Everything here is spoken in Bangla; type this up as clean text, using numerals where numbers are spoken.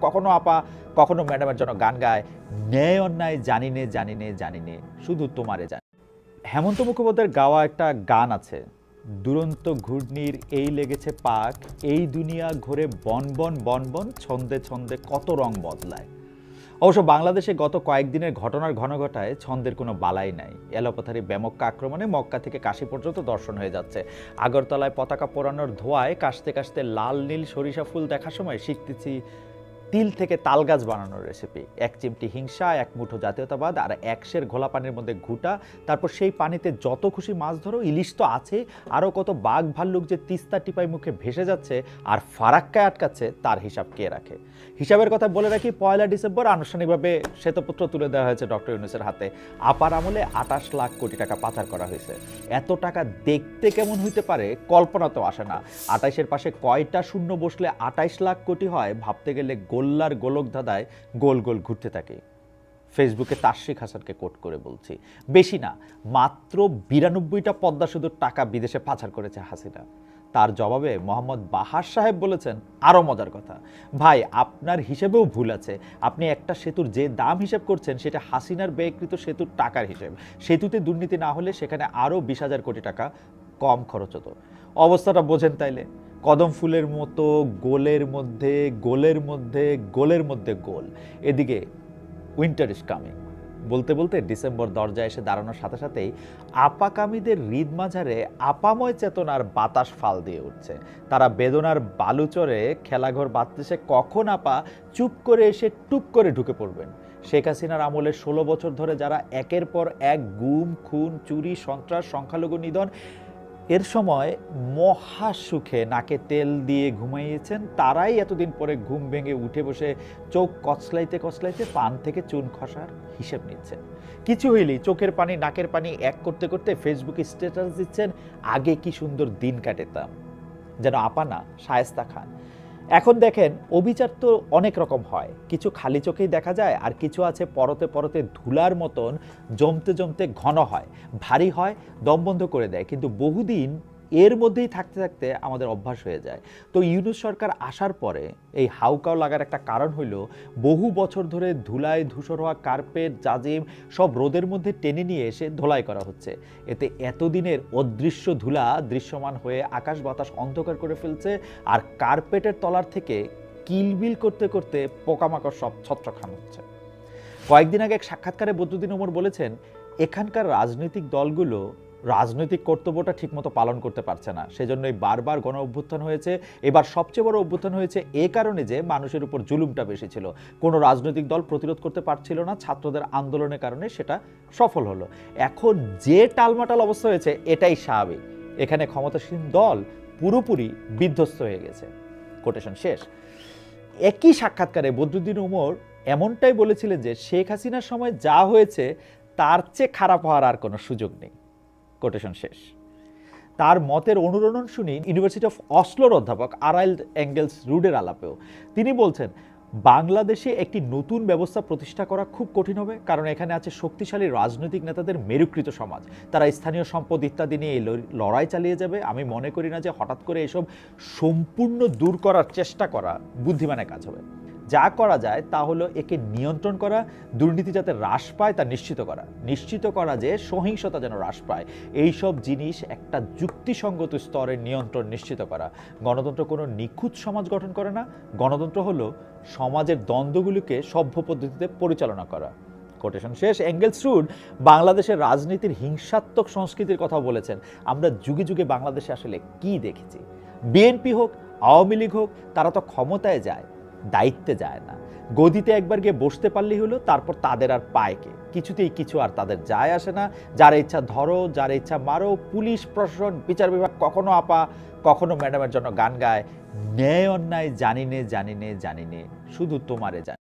কখনো আপা কখনো ম্যাডামের জন্য গান গায়, ন্যায় অন্যায় জানি নে জানি নে জানি নে শুধু তোমারে জানি। হেমন্ত মুখোপাধ্যায়ের গাওয়া একটা গান আছে, দুরন্ত ঘূর্ণির এই লেগেছে পাক, এই দুনিয়া ঘুরে বন বন বন বন, ছন্দে ছন্দে কত রং বদলায়। অবশ্য বাংলাদেশে গত কয়েকদিনের ঘটনার ঘনঘটায় ছন্দের কোনো বালাই নাই। এলোপাথারি বেমক্কা আক্রমণে মক্কা থেকে কাশী পর্যন্ত দর্শন হয়ে যাচ্ছে। আগরতলায় পতাকা পোড়ানোর ধোঁয়ায় কাশতে কাশতে লাল নীল সরিষা ফুল দেখার সময় শিখতেছি তিল থেকে তাল গাছ বানানোর রেসিপি। এক চিমটি হিংসা, এক মুঠো জাতীয়তাবাদ আর এক সের ঘোলা পানির মধ্যে ঘুটা, তারপর সেই পানিতে যত খুশি মাছ ধরো, ইলিশ তো আছে, আরও কত বাঘ ভাল্লুক যে তিস্তা টিপাই মুখে ভেসে যাচ্ছে আর ফারাক্কায় আটকাচ্ছে, তার হিসাব কে রাখে? হিসাবের কথা বলে রাখি, 1 ডিসেম্বর আনুষ্ঠানিকভাবে শ্বেতপত্র তুলে দেওয়া হয়েছে ডক্টর ইউনূসের হাতে। আপার আমলে 28 লাখ কোটি টাকা পাচার করা হয়েছে। এত টাকা দেখতে কেমন হইতে পারে কল্পনাতেও আসে না। 28-এর পাশে কয়টা শূন্য বসলে 28 লাখ কোটি হয়, ভাবতে গেলে গোল্লার গোলক ধাঁধায় গোল গোল ঘুরতে থাকে। ফেসবুকে তাশরিক হাসানকে কোট করে বলছি, বেশি না, মাত্র 92টা পদ্মা সেতুর টাকা বিদেশে পাচার করেছে হাসিনা। তার জবাবে মোহাম্মদ বাহার সাহেব বলেছেন আরও মজার কথা, ভাই আপনার হিসেবেও ভুল আছে, আপনি একটা সেতুর যে দাম হিসেব করছেন সেটা হাসিনার ব্যয়কৃত সেতুর টাকার হিসেব। সেতুতে দুর্নীতি না হলে সেখানে আরও 20,000 কোটি টাকা কম খরচ হতো। অবস্থাটা বোঝেন তাইলে, কদম ফুলের মতো গোলের মধ্যে গোলের মধ্যে গোলের মধ্যে গোল। এদিকে উইন্টার ইজ কামিং বলতে বলতে ডিসেম্বর দরজায় এসে দাঁড়ানোর সাথে সাথেই আপাকামীদের হৃদ মাঝারে আপাময় চেতনার বাতাস ফাল দিয়ে উঠছে। তারা বেদনার বালুচরে খেলাঘর বাঁধতেছে কখন আপা চুপ করে এসে টুপ করে ঢুকে পড়বেন। শেখ হাসিনার আমলে 16 বছর ধরে যারা একের পর এক গুম, খুন, চুরি, সন্ত্রাস, সংখ্যালঘু নিধন, এর সময় মহা সুখে নাকে তেল দিয়ে ঘুমাইয়েছেন, তারাই এতদিন পরে ঘুম ভেঙে উঠে বসে চোখ কচলাইতে কচলাইতে পান থেকে চুন খসার হিসেব নিচ্ছেন। কিছু হইলেই চোখের পানি নাকের পানি এক করতে করতে ফেসবুকে স্ট্যাটাস দিচ্ছেন, আগে কি সুন্দর দিন কাটাতাম, যেন আপা না শায়েস্তা খান। এখন দেখেন, অবিচার তো অনেক রকম হয়, কিছু খালি চোখেই দেখা যায়, আর কিছু আছে পরতে পরতে ধুলার মতন জমতে জমতে ঘন হয়, ভারী হয়, দম বন্ধ করে দেয়, কিন্তু বহুদিন এর মধ্যেই থাকতে থাকতে আমাদের অভ্যাস হয়ে যায়। তো ইউনূস সরকার আসার পরে এই হাউকাও লাগার একটা কারণ হইল, বহু বছর ধরে ধুলায় ধূসর হওয়া কার্পেট, জাজিম সব রোদের মধ্যে টেনে নিয়ে এসে ধোলাই করা হচ্ছে। এতে এতদিনের অদৃশ্য ধুলা দৃশ্যমান হয়ে আকাশ বাতাস অন্ধকার করে ফেলছে, আর কার্পেটের তলার থেকে কিলবিল করতে করতে পোকামাকড় সব ছত্রখান হচ্ছে। কয়েকদিন আগে এক সাক্ষাৎকারে বদরুদ্দিন ওমর বলেছেন, এখানকার রাজনৈতিক দলগুলো রাজনৈতিক কর্তব্যটা ঠিকমতো পালন করতে পারছে না, সেজন্যই বারবার গণ অভ্যুত্থান হয়েছে। এবার সবচেয়ে বড় অভ্যুত্থান হয়েছে এ কারণে যে মানুষের উপর জুলুমটা বেশি ছিল, কোনো রাজনৈতিক দল প্রতিরোধ করতে পারছিল না, ছাত্রদের আন্দোলনের কারণে সেটা সফল হলো। এখন যে টালমাটাল অবস্থা হয়েছে এটাই স্বাভাবিক, এখানে ক্ষমতাসীন দল পুরোপুরি বিধ্বস্ত হয়ে গেছে। কোটেশন শেষ। একই সাক্ষাৎকারে বদরুদ্দিন ওমর এমনটাই বলেছিলেন যে শেখ হাসিনার সময় যা হয়েছে তার চেয়ে খারাপ হওয়ার আর কোনো সুযোগ নেই। কোটেশন শেষ। তার মতের অনুরণন শুনি ইউনিভার্সিটি অফ অসলোর অধ্যাপক আরাইল্ড এঙ্গেলস রুডের আলাপেও। তিনি বলছেন, বাংলাদেশে একটি নতুন ব্যবস্থা প্রতিষ্ঠা করা খুব কঠিন হবে, কারণ এখানে আছে শক্তিশালী রাজনৈতিক নেতাদের মেরুকৃত সমাজ, তারা স্থানীয় সম্পদ ইত্যাদি নিয়ে এই লড়াই চালিয়ে যাবে। আমি মনে করি না যে হঠাৎ করে এসব সম্পূর্ণ দূর করার চেষ্টা করা বুদ্ধিমানের কাজ হবে। যা করা যায় তা হলো একে নিয়ন্ত্রণ করা, দুর্নীতি যাতে হ্রাস পায় তা নিশ্চিত করা যে সহিংসতা যেন হ্রাস পায়, এইসব জিনিস একটা যুক্তিসঙ্গত স্তরে নিয়ন্ত্রণ নিশ্চিত করা। গণতন্ত্র কোনো নিখুঁত সমাজ গঠন করে না, গণতন্ত্র হলো সমাজের দ্বন্দ্বগুলিকে সভ্য পদ্ধতিতে পরিচালনা করা। কোটেশন শেষ। এঙ্গেলস রুড বাংলাদেশের রাজনীতির হিংসাত্মক সংস্কৃতির কথা বলেছেন। আমরা যুগে যুগে বাংলাদেশে আসলে কি দেখেছি? বিএনপি হোক, আওয়ামী লীগ হোক, তারা তো ক্ষমতায় যায়, দায়িত্বে যায় না। গদিতে একবার গিয়ে বসতে পারলেই হলো, তারপর তাদের আর পায়কে কিছুতেই কিছু আর তাদের যায় আসে না। যার ইচ্ছা ধরো, যার ইচ্ছা মারো। পুলিশ প্রশাসন, বিচার বিভাগ কখনো আপা কখনো ম্যাডামের জন্য গান গায়, ন্যায় অন্যায় জানি নে জানি নে জানি নে শুধু তোমারে জানি।